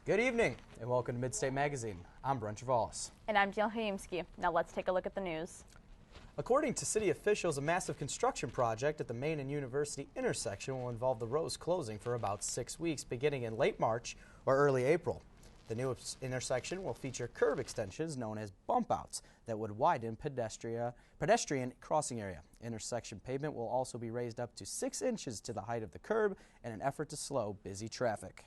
Good evening and welcome to Midstate Magazine. I'm Brent Travalis. And I'm Jill Hayimski. Now let's take a look at the news. According to city officials, a massive construction project at the Main and University intersection will involve the roads closing for about 6 weeks, beginning in late March or early April. The new intersection will feature curb extensions known as bump outs that would widen pedestrian crossing area. Intersection pavement will also be raised up to 6 inches to the height of the curb in an effort to slow busy traffic.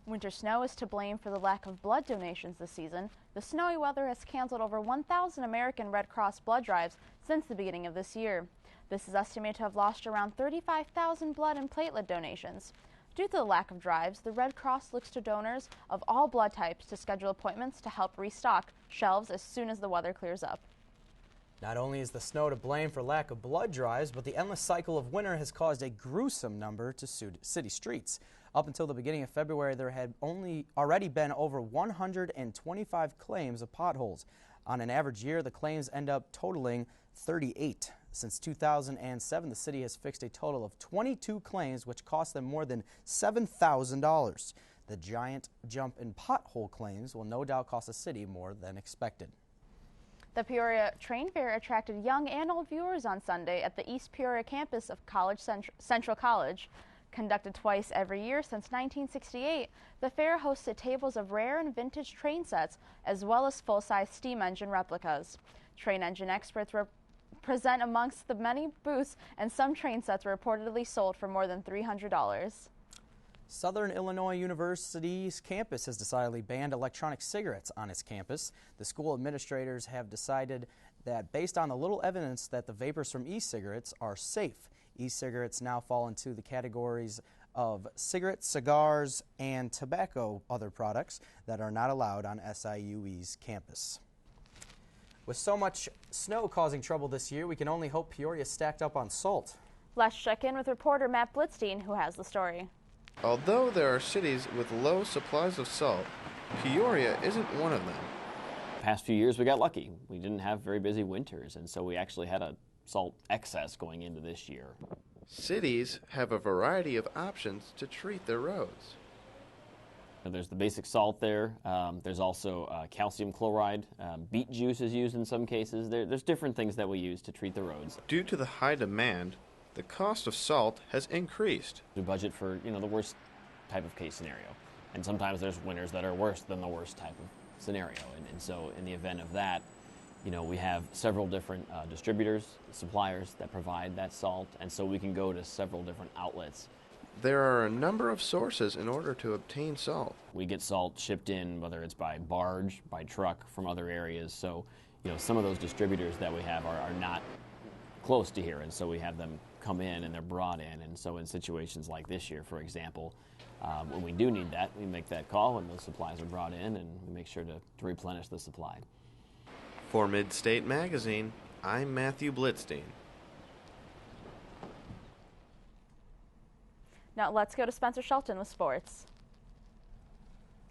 Winter snow is to blame for the lack of blood donations this season. The snowy weather has canceled over 1,000 American Red Cross blood drives since the beginning of this year. This is estimated to have lost around 35,000 blood and platelet donations. Due to the lack of drives, the Red Cross looks to donors of all blood types to schedule appointments to help restock shelves as soon as the weather clears up. Not only is the snow to blame for lack of blood drives, but the endless cycle of winter has caused a gruesome number to city streets. Up until the beginning of February, there had already been over 125 claims of potholes. On an average year, the claims end up totaling 38. Since 2007, the city has fixed a total of 22 claims, which cost them more than $7,000. The giant jump in pothole claims will no doubt cost the city more than expected. The Peoria Train Fair attracted young and old viewers on Sunday at the East Peoria campus of Central College. Conducted twice every year since 1968, the fair hosted tables of rare and vintage train sets as well as full-size steam engine replicas. Train engine experts were present amongst the many booths, and some train sets were reportedly sold for more than $300. Southern Illinois University's campus has decidedly banned electronic cigarettes on its campus. The school administrators have decided that based on the little evidence that the vapors from e-cigarettes are safe. E-cigarettes now fall into the categories of cigarettes, cigars, and tobacco, other products that are not allowed on SIUE's campus. With so much snow causing trouble this year, we can only hope Peoria is stacked up on salt. Let's check in with reporter Matt Blitzstein, who has the story. Although there are cities with low supplies of salt, Peoria isn't one of them. The past few years we got lucky. We didn't have very busy winters, and so we actually had a salt excess going into this year. Cities have a variety of options to treat their roads. Now, there's the basic salt there. There's also calcium chloride. Beet juice is used in some cases. There's different things that we use to treat the roads. Due to the high demand, the cost of salt has increased. We budget for the worst type of case scenario, and sometimes there's winters that are worse than the worst type of scenario. And so in the event of that, we have several different distributors, suppliers that provide that salt, and so we can go to several different outlets. There are a number of sources in order to obtain salt. We get salt shipped in, whether it's by barge, by truck, from other areas. So, some of those distributors that we have are not close to here, and so we have them come in and they're brought in. And so in situations like this year, for example, when we do need that, we make that call and those supplies are brought in, and we make sure to replenish the supply. For Midstate Magazine, I'm Matthew Blitzstein. Now let's go to Spencer Shelton with sports.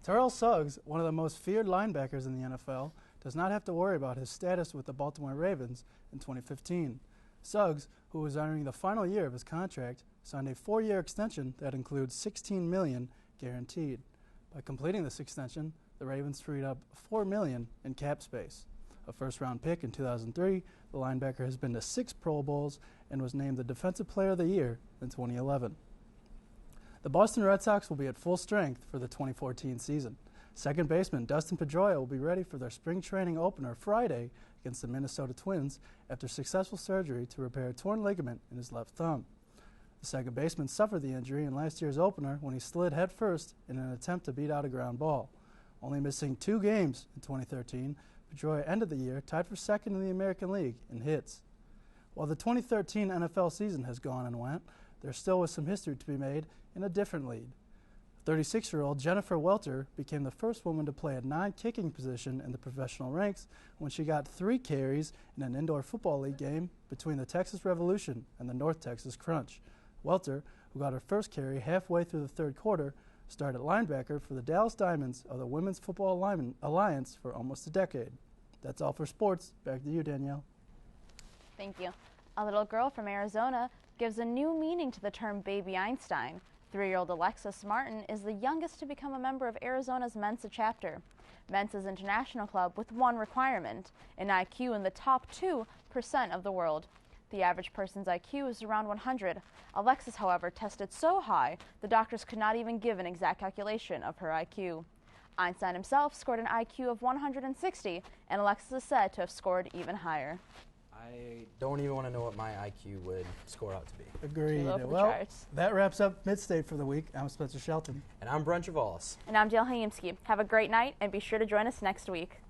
Terrell Suggs, one of the most feared linebackers in the NFL, does not have to worry about his status with the Baltimore Ravens in 2015. Suggs, who was entering the final year of his contract, signed a 4-year extension that includes $16 million guaranteed. By completing this extension, the Ravens freed up $4 million in cap space. A first-round pick in 2003, the linebacker has been to 6 Pro Bowls and was named the Defensive Player of the Year in 2011. The Boston Red Sox will be at full strength for the 2014 season. Second baseman Dustin Pedroia will be ready for their spring training opener Friday against the Minnesota Twins after successful surgery to repair a torn ligament in his left thumb. The second baseman suffered the injury in last year's opener when he slid headfirst in an attempt to beat out a ground ball. Only missing 2 games in 2013, Pedroia ended the year tied for second in the American League in hits. While the 2013 NFL season has gone and went, there still was some history to be made in a different league. 36-year-old Jennifer Welter became the first woman to play a non-kicking position in the professional ranks when she got 3 carries in an indoor football league game between the Texas Revolution and the North Texas Crunch. Welter, who got her first carry halfway through the third quarter, started linebacker for the Dallas Diamonds of the Women's Football Alliance for almost a decade. That's all for sports. Back to you, Danielle. Thank you. A little girl from Arizona gives a new meaning to the term Baby Einstein. 3-year-old Alexis Martin is the youngest to become a member of Arizona's Mensa chapter. Mensa's international club with one requirement, an IQ in the top 2% of the world. The average person's IQ is around 100. Alexis, however, tested so high the doctors could not even give an exact calculation of her IQ. Einstein himself scored an IQ of 160, and Alexis is said to have scored even higher. I don't even want to know what my IQ would score out to be. Agreed. Low for the Well, charts. that wraps up Midstate for the week. I'm Spencer Shelton. And I'm Brent Travalis. And I'm Dale Hayimski. Have a great night, and be sure to join us next week.